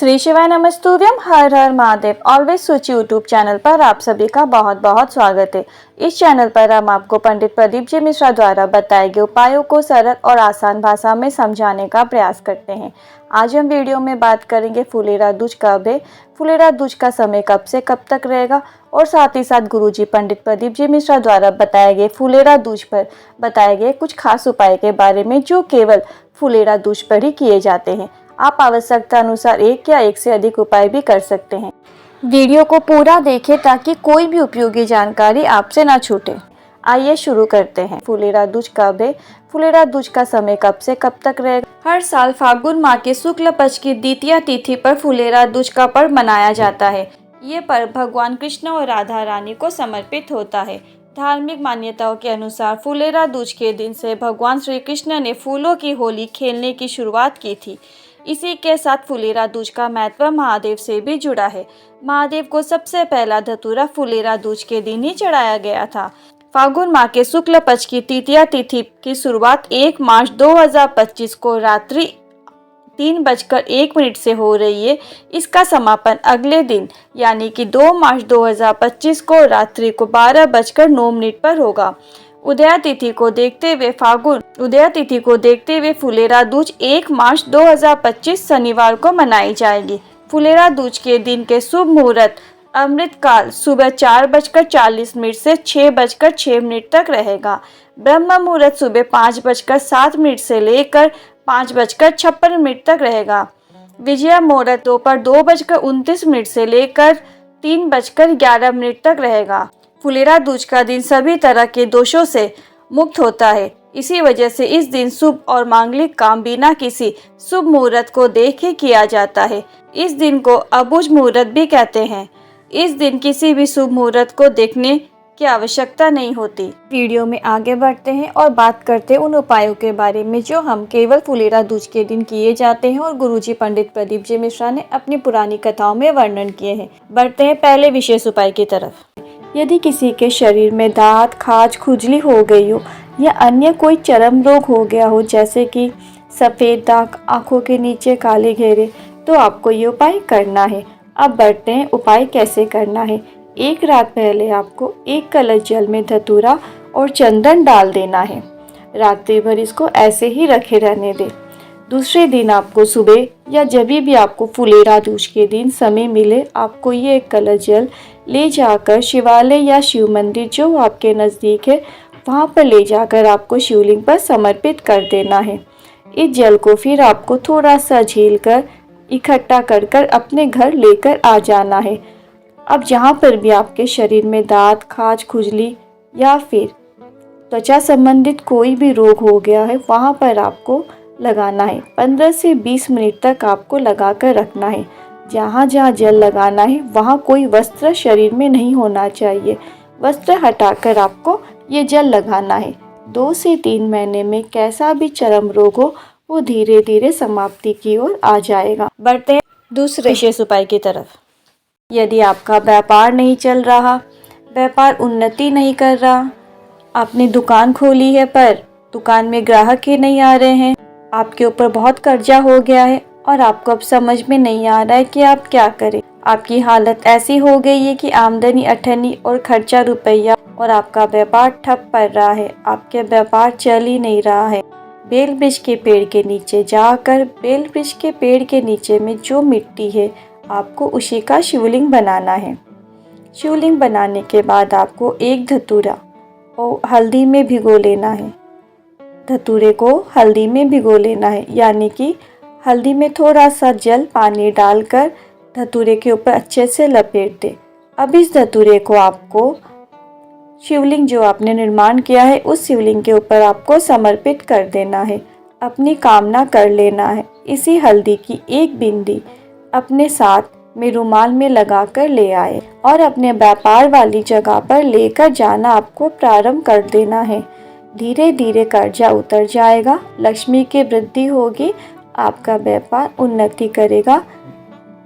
श्री शिवाय नमस्तुभ्यम। हर हर महादेव। ऑलवेज सोच YouTube channel पर आप सभी का बहुत बहुत स्वागत है। इस चैनल पर हम आपको पंडित प्रदीप जी मिश्रा द्वारा बताए गए उपायों को सरल और आसान भाषा में समझाने का प्रयास करते हैं। आज हम वीडियो में बात करेंगे फुलेरा दूज कब है, फुलेरा दूज का समय कब से कब तक रहेगा और साथ ही साथ गुरुजी पंडित प्रदीप जी मिश्रा द्वारा बताए गए फुलेरा दूज पर बताए गए कुछ खास उपाय के बारे में जो केवल फुलेरा दूज पर ही किए जाते हैं। आप आवश्यकता अनुसार एक या एक से अधिक उपाय भी कर सकते हैं। वीडियो को पूरा देखें ताकि कोई भी उपयोगी जानकारी आपसे ना छूटे। आइए शुरू करते हैं। फुलेरा दूज कब है, फुलेरा दूज का समय कब से कब तक रहेगा। हर साल फाल्गुन माह के शुक्ल पक्ष की द्वितीया तिथि पर फुलेरा दूज का पर्व मनाया जाता है। ये पर्व भगवान कृष्ण और राधा रानी को समर्पित होता है। धार्मिक मान्यताओं के अनुसार फुलेरा दूज के दिन से भगवान श्री कृष्ण ने फूलों की होली खेलने की शुरुआत की थी। इसी के साथ फुलेरा दूज का महत्व महादेव से भी जुड़ा है। महादेव को सबसे पहला धतूरा फुलेरा दूज के दिन ही चढ़ाया गया था। फाल्गुन माह के शुक्ल पक्ष की तृतीया तिथि की शुरुआत 1 मार्च 2025 को रात्रि 3:01 से हो रही है। इसका समापन अगले दिन यानी कि 2 मार्च 2025 को रात्रि को 12:09 पर होगा। उदया तिथि को देखते हुए फुलेरा दूज 1 मार्च 2025 शनिवार को मनाई जाएगी। फुलेरा दूज के दिन के शुभ मुहूर्त अमृत काल सुबह 4:40 से 6:06 तक रहेगा। ब्रह्म मुहूर्त सुबह 5:07 से लेकर 5:56 तक रहेगा। विजया मुहूर्त दोपहर 2:29 से लेकर 3:11 तक रहेगा। फुलेरा दूज का दिन सभी तरह के दोषों से मुक्त होता है। इसी वजह से इस दिन शुभ और मांगलिक काम बिना किसी शुभ मुहूर्त को देखे किया जाता है। इस दिन को अबुझ मुहूर्त भी कहते हैं। इस दिन किसी भी शुभ मुहूर्त को देखने की आवश्यकता नहीं होती। वीडियो में आगे बढ़ते हैं और बात करते हैं उन उपायों के बारे में जो हम केवल फुलेरा दूज के दिन किए जाते हैं और गुरुजी पंडित प्रदीप जी मिश्रा ने अपनी पुरानी कथाओं में वर्णन किए हैं। बढ़ते हैं पहले विशेष उपाय की तरफ। यदि किसी के शरीर में दांत, खाज, खुजली हो गई हो या अन्य कोई चर्म रोग हो गया हो जैसे कि सफ़ेद दाग, आंखों के नीचे काले घेरे, तो आपको ये उपाय करना है। अब बढ़ते हैं उपाय कैसे करना है। एक रात पहले आपको 1 कलश जल में धतूरा और चंदन डाल देना है। रात्रि भर इसको ऐसे ही रखे रहने दें। दूसरे दिन आपको सुबह या जब भी आपको फुलेरा दूज के दिन समय मिले, आपको ये 1 कलश जल ले जाकर शिवालय या शिव मंदिर जो आपके नज़दीक है वहाँ पर ले जाकर आपको शिवलिंग पर समर्पित कर देना है। इस जल को फिर आपको थोड़ा सा झील कर इकट्ठा कर अपने घर लेकर आ जाना है। अब जहाँ पर भी आपके शरीर में दांत, खाज, खुजली या फिर त्वचा संबंधित कोई भी रोग हो गया है वहाँ पर आपको लगाना है। 15 से 20 मिनट तक आपको लगा कर रखना है। जहाँ जहाँ जल लगाना है वहाँ कोई वस्त्र शरीर में नहीं होना चाहिए। वस्त्र हटाकर आपको ये जल लगाना है। 2 से 3 महीने में कैसा भी चर्म रोग हो वो धीरे धीरे समाप्ति की ओर आ जाएगा। बढ़ते हैं दूसरे विशेष उपाय की तरफ। यदि आपका व्यापार नहीं चल रहा, व्यापार उन्नति नहीं कर रहा, आपने दुकान खोली है पर दुकान में ग्राहक ही नहीं आ रहे हैं, आपके ऊपर बहुत कर्जा हो गया है और आपको अब समझ में नहीं आ रहा है कि आप क्या करें। आपकी हालत ऐसी हो गई है कि आमदनी अठन्नी और खर्चा रुपया और आपका व्यापार ठप पड़ रहा है, आपके व्यापार चल ही नहीं रहा है। बेल वृक्ष के पेड़ के नीचे जाकर बेल वृक्ष के पेड़ के नीचे में जो मिट्टी है आपको उसी का शिवलिंग बनाना है। शिवलिंग बनाने के बाद आपको 1 धतूरा और हल्दी में भिगो लेना है। धतूरे को हल्दी में भिगो लेना है यानी कि हल्दी में थोड़ा सा जल पानी डालकर धतूरे के ऊपर अच्छे से लपेट दें। अब इस धतूरे को आपको शिवलिंग जो आपने निर्माण किया है उस शिवलिंग के ऊपर आपको समर्पित कर देना है। अपनी कामना कर लेना है। इसी हल्दी की 1 बिंदी अपने साथ में रुमाल में लगा कर ले आए और अपने व्यापार वाली जगह पर लेकर जाना आपको प्रारंभ कर देना है। धीरे धीरे कर्जा उतर जाएगा, लक्ष्मी की वृद्धि होगी, आपका व्यापार उन्नति करेगा।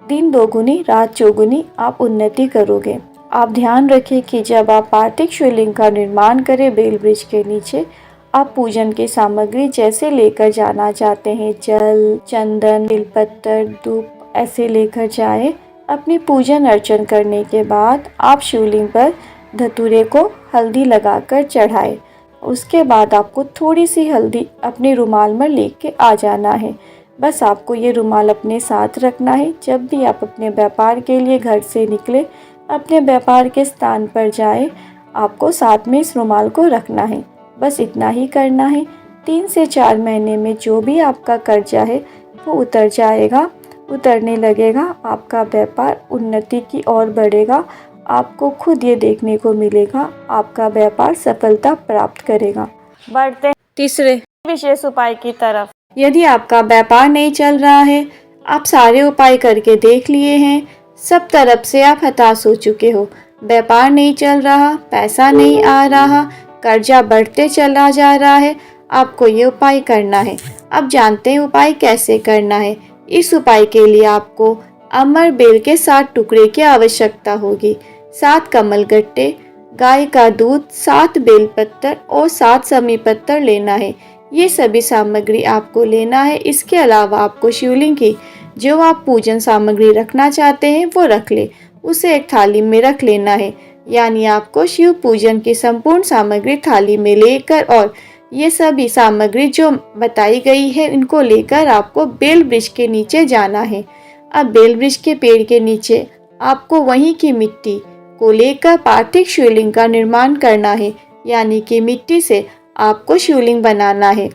दिन दोगुनी रात चौगुनी आप उन्नति करोगे। आप ध्यान रखें कि जब आप पार्थिव शिवलिंग का निर्माण करें बेल वृक्ष के नीचे, आप पूजन की सामग्री जैसे लेकर जाना चाहते हैं, जल, चंदन, बेलपत्र, धूप ऐसे लेकर जाए। अपनी पूजन अर्चन करने के बाद आप शिवलिंग पर धतूरे को हल्दी लगाकर चढ़ाए। उसके बाद आपको थोड़ी सी हल्दी अपने रुमाल में लेके आ जाना है। बस आपको ये रुमाल अपने साथ रखना है। जब भी आप अपने व्यापार के लिए घर से निकले, अपने व्यापार के स्थान पर जाए, आपको साथ में इस रुमाल को रखना है। बस इतना ही करना है। 3 से 4 महीने में जो भी आपका कर्जा है वो उतर जाएगा, उतरने लगेगा। आपका व्यापार उन्नति की ओर बढ़ेगा। आपको खुद ये देखने को मिलेगा, आपका व्यापार सफलता प्राप्त करेगा। बढ़ते तीसरे विशेष उपाय की तरफ। यदि आपका व्यापार नहीं चल रहा है, आप सारे उपाय करके देख लिए हैं, सब तरफ से आप हताश हो चुके हो, व्यापार नहीं चल रहा, पैसा नहीं आ रहा, कर्जा बढ़ते चला जा रहा है, आपको ये उपाय करना है। अब जानते हैं उपाय कैसे करना है। इस उपाय के लिए आपको अमर बेल के 7 टुकड़े की आवश्यकता होगी, 7 कमल गट्टे, गाय का दूध, 7 बेलपत्र और 7 समी पत्तर लेना है। ये सभी सामग्री आपको लेना है। इसके अलावा आपको शिवलिंग की जो आप पूजन सामग्री रखना चाहते हैं वो रख ले, उसे एक थाली में रख लेना है। यानी आपको शिव पूजन की संपूर्ण सामग्री थाली में लेकर और ये सभी सामग्री जो बताई गई है इनको लेकर आपको बेल वृक्ष के नीचे जाना है। अब बेल वृक्ष के पेड़ के नीचे आपको वहीं की मिट्टी को लेकर पार्थिव शिवलिंग का निर्माण करना है। यानी कि मिट्टी से आपको शिवलिंग बनाना है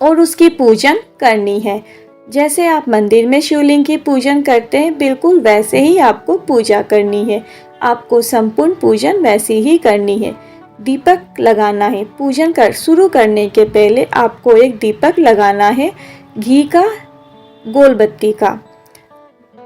और उसकी पूजन करनी है। जैसे आप मंदिर में शिवलिंग की पूजन करते हैं, बिल्कुल वैसे ही आपको पूजा करनी है। आपको संपूर्ण पूजन वैसे ही करनी है। दीपक लगाना है। पूजन कर शुरू करने के पहले आपको एक दीपक लगाना है, घी का, गोल बत्ती का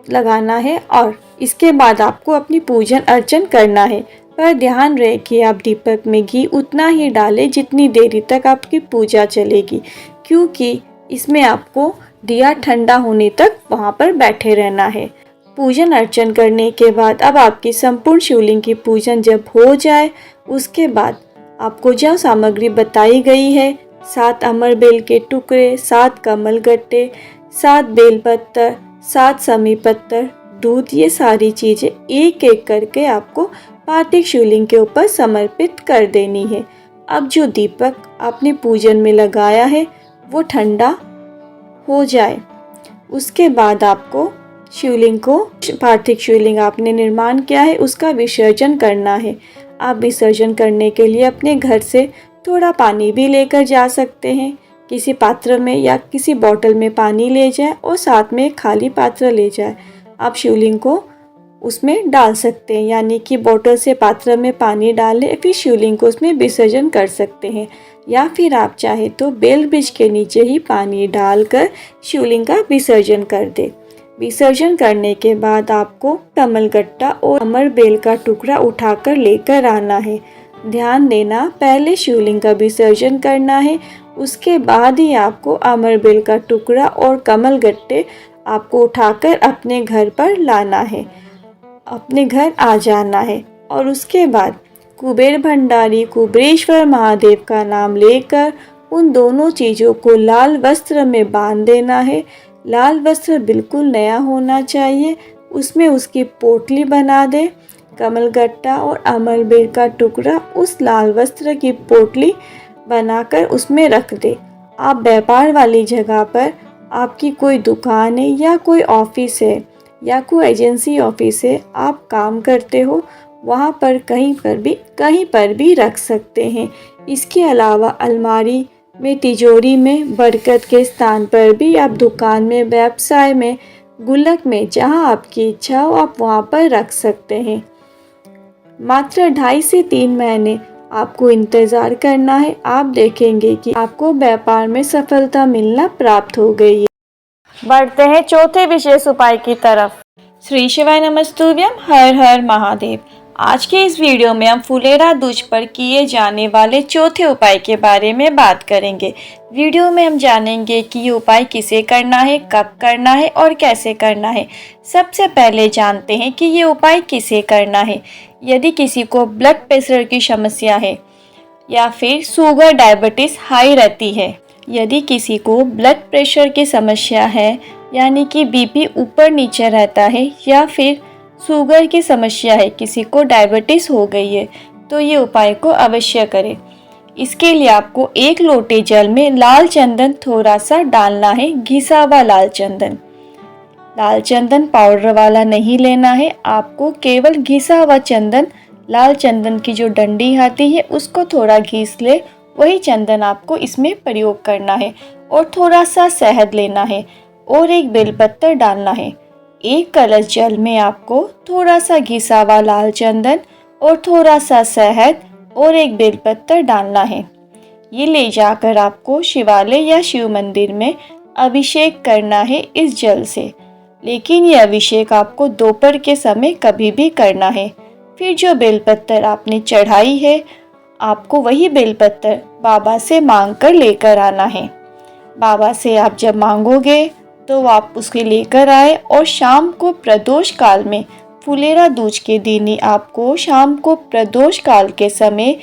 लगाना है और इसके बाद आपको अपनी पूजन अर्चन करना है। पर ध्यान रहे कि आप दीपक में घी उतना ही डालें जितनी देरी तक आपकी पूजा चलेगी, क्योंकि इसमें आपको दिया ठंडा होने तक वहाँ पर बैठे रहना है। पूजन अर्चन करने के बाद अब आपकी संपूर्ण शिवलिंग की पूजन जब हो जाए, उसके बाद आपको जो सामग्री बताई गई है, 7 अमर बेल के टुकड़े, 7 कमल गट्टे, 7 बेलपत्र, 7 समी पत्तर, दूध, ये सारी चीज़ें एक एक करके आपको पार्थिव शिवलिंग के ऊपर समर्पित कर देनी है। अब जो दीपक आपने पूजन में लगाया है वो ठंडा हो जाए, उसके बाद आपको शिवलिंग को, पार्थिव शिवलिंग आपने निर्माण किया है, उसका विसर्जन करना है। आप विसर्जन करने के लिए अपने घर से थोड़ा पानी भी लेकर जा सकते हैं। किसी पात्र में या किसी बोतल में पानी ले जाए और साथ में एक खाली पात्र ले जाए। आप शिवलिंग को उसमें डाल सकते हैं, यानी कि बोतल से पात्र में पानी डालें, फिर शिवलिंग को उसमें विसर्जन कर सकते हैं। या फिर आप चाहे तो बेल वृक्ष के नीचे ही पानी डालकर शिवलिंग का विसर्जन कर दे। विसर्जन करने के बाद आपको कमल गट्टा और अमर बेल का टुकड़ा उठाकर लेकर आना है। ध्यान देना, पहले शिवलिंग का विसर्जन करना है, उसके बाद ही आपको अमर बेल का टुकड़ा और कमल गट्टे आपको उठाकर अपने घर पर लाना है, अपने घर आ जाना है। और उसके बाद कुबेर भंडारी कुबेरेश्वर महादेव का नाम लेकर उन दोनों चीज़ों को लाल वस्त्र में बांध देना है। लाल वस्त्र बिल्कुल नया होना चाहिए, उसमें उसकी पोटली बना दे। कमल गट्टा और अमर बेल का टुकड़ा उस लाल वस्त्र की पोटली बनाकर उसमें रख दे। आप व्यापार वाली जगह पर, आपकी कोई दुकान है या कोई ऑफिस है या कोई एजेंसी ऑफिस है, आप काम करते हो, वहाँ पर कहीं पर भी रख सकते हैं। इसके अलावा अलमारी में, तिजोरी में, बरकत के स्थान पर भी, आप दुकान में, व्यवसाय में, गुल्लक में, जहाँ आपकी इच्छा हो आप वहाँ पर रख सकते हैं। मात्र 2.5 से 3 महीने आपको इंतज़ार करना है। आप देखेंगे कि आपको व्यापार में सफलता मिलना प्राप्त हो गई है। बढ़ते हैं चौथे विशेष उपाय की तरफ। श्री शिवाय नमस्तुभ्यम, हर हर महादेव। आज के इस वीडियो में हम फुलेरा दूज पर किए जाने वाले चौथे उपाय के बारे में बात करेंगे। वीडियो में हम जानेंगे कि ये उपाय किसे करना है, कब करना है और कैसे करना है। सबसे पहले जानते हैं कि ये उपाय किसे करना है। यदि किसी को ब्लड प्रेशर की समस्या है या फिर शुगर, डायबिटीज़ हाई रहती है, यदि किसी को ब्लड प्रेशर की समस्या है, यानी कि बीपी ऊपर नीचे रहता है, या फिर शुगर की समस्या है, किसी को डायबिटीज़ हो गई है, तो ये उपाय को अवश्य करें। इसके लिए आपको 1 लोटे जल में लाल चंदन थोड़ा सा डालना है, घिसा हुआ लाल चंदन। लाल चंदन पाउडर वाला नहीं लेना है, आपको केवल घिसा हुआ चंदन, लाल चंदन की जो डंडी आती है उसको थोड़ा घिस ले, वही चंदन आपको इसमें प्रयोग करना है। और थोड़ा सा शहद लेना है और 1 बेलपत्र डालना है। 1 कलश जल में आपको थोड़ा सा घिसा हुआ लाल चंदन और थोड़ा सा शहद और 1 बेलपत्र डालना है। ये ले जाकर आपको शिवालय या शिव मंदिर में अभिषेक करना है इस जल से। लेकिन ये अभिषेक आपको दोपहर के समय कभी भी करना है। फिर जो बेलपत्र आपने चढ़ाई है, आपको वही बेलपत्र बाबा से मांग कर लेकर आना है। बाबा से आप जब मांगोगे तो आप उसके लेकर आए, और शाम को प्रदोष काल में, फुलेरा दूज के दिन ही आपको शाम को प्रदोष काल के समय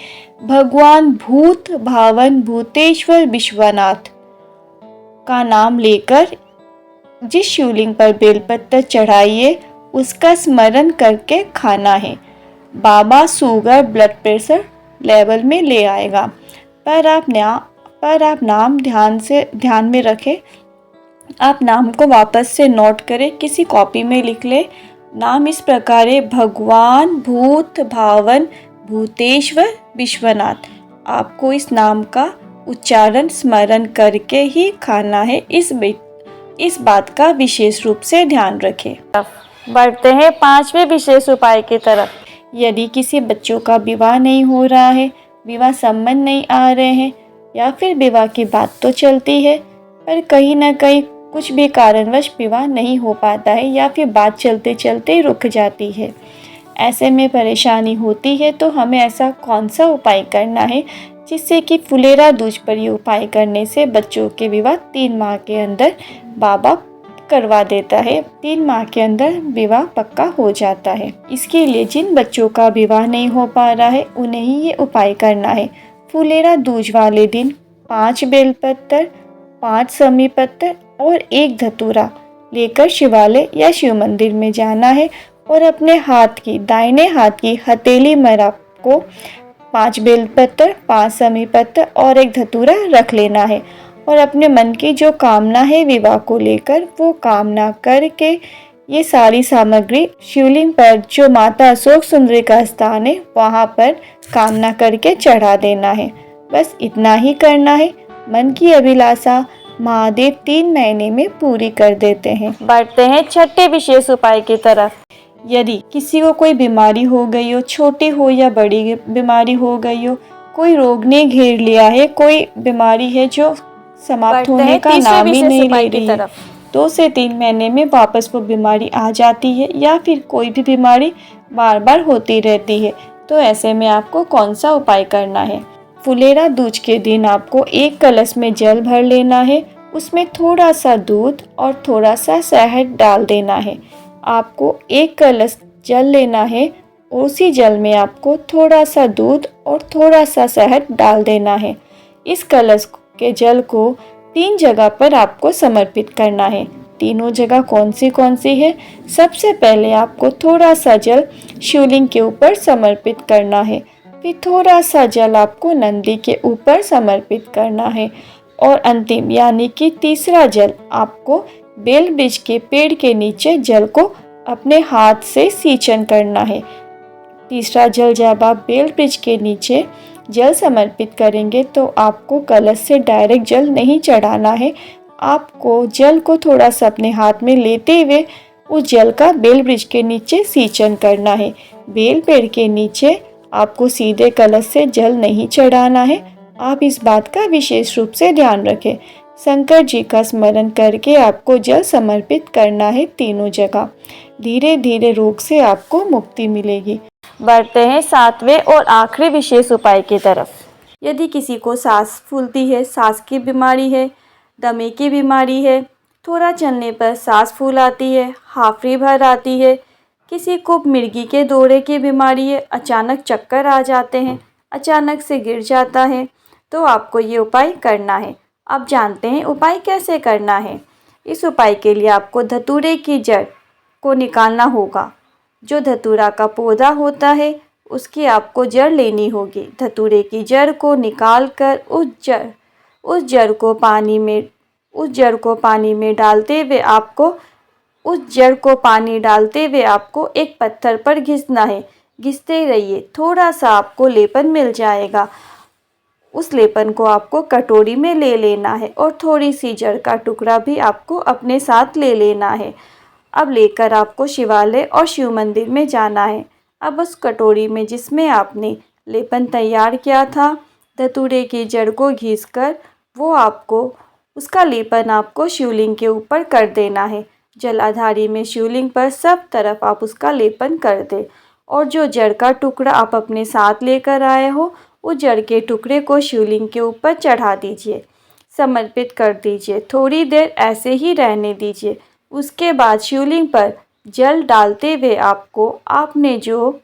भगवान भूत भावन भूतेश्वर विश्वनाथ का नाम लेकर जिस शिवलिंग पर बेलपत्र चढ़ाइए उसका स्मरण करके खाना है। बाबा शुगर ब्लड प्रेशर लेवल में ले आएगा, पर आप नाम ध्यान में रखें। आप नाम को वापस से नोट करें, किसी कॉपी में लिख ले। नाम इस प्रकार है, भगवान भूत भावन भूतेश्वर विश्वनाथ। आपको इस नाम का उच्चारण स्मरण करके ही खाना है। इस बात का विशेष रूप से ध्यान रखें। बढ़ते हैं 5वें विशेष उपाय की तरफ। यदि किसी बच्चों का विवाह नहीं हो रहा है, विवाह संबंध नहीं आ रहे हैं, या फिर विवाह की बात तो चलती है पर कहीं ना कहीं कुछ भी कारणवश विवाह नहीं हो पाता है, या फिर बात चलते चलते रुक जाती है, ऐसे में परेशानी होती है, तो हमें ऐसा कौन सा उपाय करना है जिससे कि फुलेरा दूज पर ये उपाय करने से बच्चों के विवाह 3 माह के अंदर बाबा करवा देता है। 3 माह के अंदर विवाह पक्का हो जाता है। इसके लिए जिन बच्चों का विवाह नहीं हो पा रहा है उन्हें ही ये उपाय करना है। फुलेरा दूज वाले दिन 5 बेलपत्र, 5 समी पत्र और 1 धतूरा लेकर शिवालय या शिव मंदिर में जाना है, और अपने हाथ की दाहिने हाथ की हथेली में आपको 5 बेलपत्र, 5 समी पत्र और 1 धतूरा रख लेना है, और अपने मन की जो कामना है विवाह को लेकर, वो कामना करके ये सारी सामग्री शिवलिंग पर जो माता अशोक सुंदरी का स्थान है वहाँ पर कामना करके चढ़ा देना है। बस इतना ही करना है। मन की अभिलाषा महादेव 3 महीने में पूरी कर देते हैं। बढ़ते हैं 6ठे विशेष उपाय की तरफ। यदि किसी को कोई बीमारी हो गई हो, छोटी हो या बड़ी बीमारी हो गई हो, कोई रोग ने घेर लिया है, कोई बीमारी है जो समाप्त होने का नाम ही नहीं ले रही है, 2 से 3 महीने में वापस वो बीमारी आ जाती है, या फिर कोई भी बीमारी बार बार होती रहती है, तो ऐसे में आपको कौन सा उपाय करना है। फुलेरा दूज के दिन आपको 1 कलश में जल भर लेना है, उसमें थोड़ा सा दूध और थोड़ा सा शहद डाल देना है। आपको 1 कलश जल लेना है, उसी जल में आपको थोड़ा सा दूध और थोड़ा सा शहद डाल देना है। इस कलश के जल को 3 जगह पर आपको समर्पित करना है। तीनों जगह कौन सी है? सबसे पहले आपको थोड़ा सा जल शिवलिंग के ऊपर समर्पित करना है, फिर थोड़ा सा जल आपको नंदी के ऊपर समर्पित करना है, और अंतिम यानी कि तीसरा जल आपको बेल वृक्ष के पेड़ के नीचे जल को अपने हाथ से सिंचन करना है। तीसरा जल जब आप बेल वृक्ष के नीचे जल समर्पित करेंगे तो आपको कलश से डायरेक्ट जल नहीं चढ़ाना है। आपको जल को थोड़ा सा अपने हाथ में लेते हुए उस जल का बेल वृक्ष के नीचे सिंचन करना है। बेल पेड़ के नीचे आपको सीधे कलश से जल नहीं चढ़ाना है। आप इस बात का विशेष रूप से ध्यान रखें। शंकर जी का स्मरण करके आपको जल समर्पित करना है तीनों जगह। धीरे धीरे रोग से आपको मुक्ति मिलेगी। बढ़ते हैं 7वें और आखिरी विशेष उपाय की तरफ। यदि किसी को सांस फूलती है, सांस की बीमारी है, दमे की बीमारी है, थोड़ा चलने पर सांस फूल आती है, हाफरी भर आती है, किसी को मिर्गी के दौरे की बीमारी है, अचानक चक्कर आ जाते हैं, अचानक से गिर जाता है, तो आपको ये उपाय करना है। अब जानते हैं उपाय कैसे करना है। इस उपाय के लिए आपको धतूरे की जड़ को निकालना होगा। जो धतूरा का पौधा होता है उसकी आपको जड़ लेनी होगी। धतूरे की जड़ को निकाल कर उस जड़ को पानी में डालते हुए आपको एक पत्थर पर घिसना है। घिसते रहिए, थोड़ा सा आपको लेपन मिल जाएगा। उस लेपन को आपको कटोरी में ले लेना है और थोड़ी सी जड़ का टुकड़ा भी आपको अपने साथ ले लेना है। अब लेकर आपको शिवालय और शिव मंदिर में जाना है। अब उस कटोरी में जिसमें आपने लेपन तैयार किया था धतूरे की जड़ को घिसकर, उसका लेपन आपको शिवलिंग के ऊपर कर देना है। जलाधारी में शिवलिंग पर सब तरफ आप उसका लेपन कर दें और जो जड़ का टुकड़ा आप अपने साथ लेकर आए हो उस जड़ के टुकड़े को शिवलिंग के ऊपर चढ़ा दीजिए, समर्पित कर दीजिए। थोड़ी देर ऐसे ही रहने दीजिए। उसके बाद शिवलिंग पर जल डालते हुए आपने जो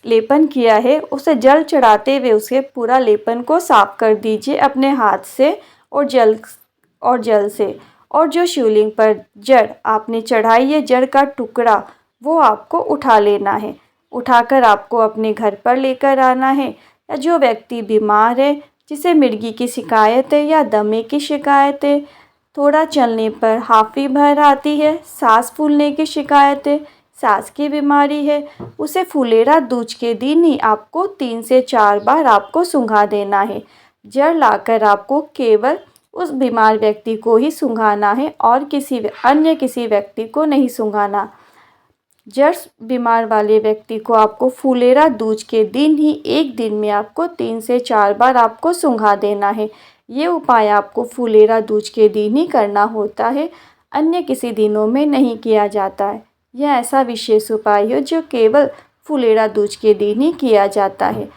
लेपन किया है उसे जल चढ़ाते हुए उसे पूरा लेपन को साफ कर दीजिए अपने हाथ से और जल से। और जो शिवलिंग पर जड़ आपने चढ़ाई है, जड़ का टुकड़ा, वो आपको उठा लेना है। उठाकर आपको अपने घर पर लेकर आना है। या जो व्यक्ति बीमार है, जिसे मिर्गी की शिकायत है या दमे की शिकायत है, थोड़ा चलने पर हाफी भर आती है, सांस फूलने की शिकायत है, सांस की बीमारी है, उसे फुलेरा दूज के दिन ही आपको 3 से 4 बार आपको सूंघा देना है। जड़ लाकर आपको केवल उस बीमार व्यक्ति को ही सूंघाना है और अन्य किसी व्यक्ति को नहीं सूंघाना। जड़ बीमार वाले व्यक्ति को आपको फुलेरा दूज के दिन ही एक दिन में आपको 3 से 4 बार आपको सूंघा देना है। ये उपाय आपको फुलेरा दूज के दिन ही करना होता है, अन्य किसी दिनों में नहीं किया जाता है। यह ऐसा विशेष उपाय है जो केवल फुलेरा दूज के दिन ही किया जाता है।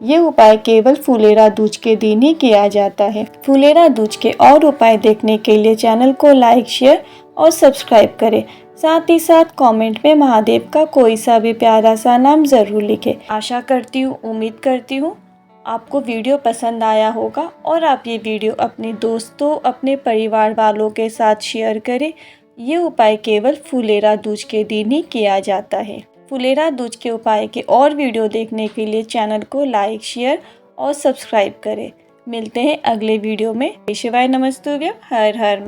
ये उपाय केवल फुलेरा दूज के दिन ही किया जाता है। फुलेरा दूज के और उपाय देखने के लिए चैनल को लाइक, शेयर और सब्सक्राइब करें। साथ ही साथ कमेंट में महादेव का कोई सा भी प्यारा सा नाम ज़रूर लिखें। आशा करती हूँ, उम्मीद करती हूँ आपको वीडियो पसंद आया होगा और आप ये वीडियो अपने दोस्तों, अपने परिवार वालों के साथ शेयर करें। ये उपाय केवल फुलेरा दूज के दिन ही किया जाता है। फुलेरा दूज के उपाय के और वीडियो देखने के लिए चैनल को लाइक, शेयर और सब्सक्राइब करें। मिलते हैं अगले वीडियो में। शिवाय नमस्तुभ्यं। हर हर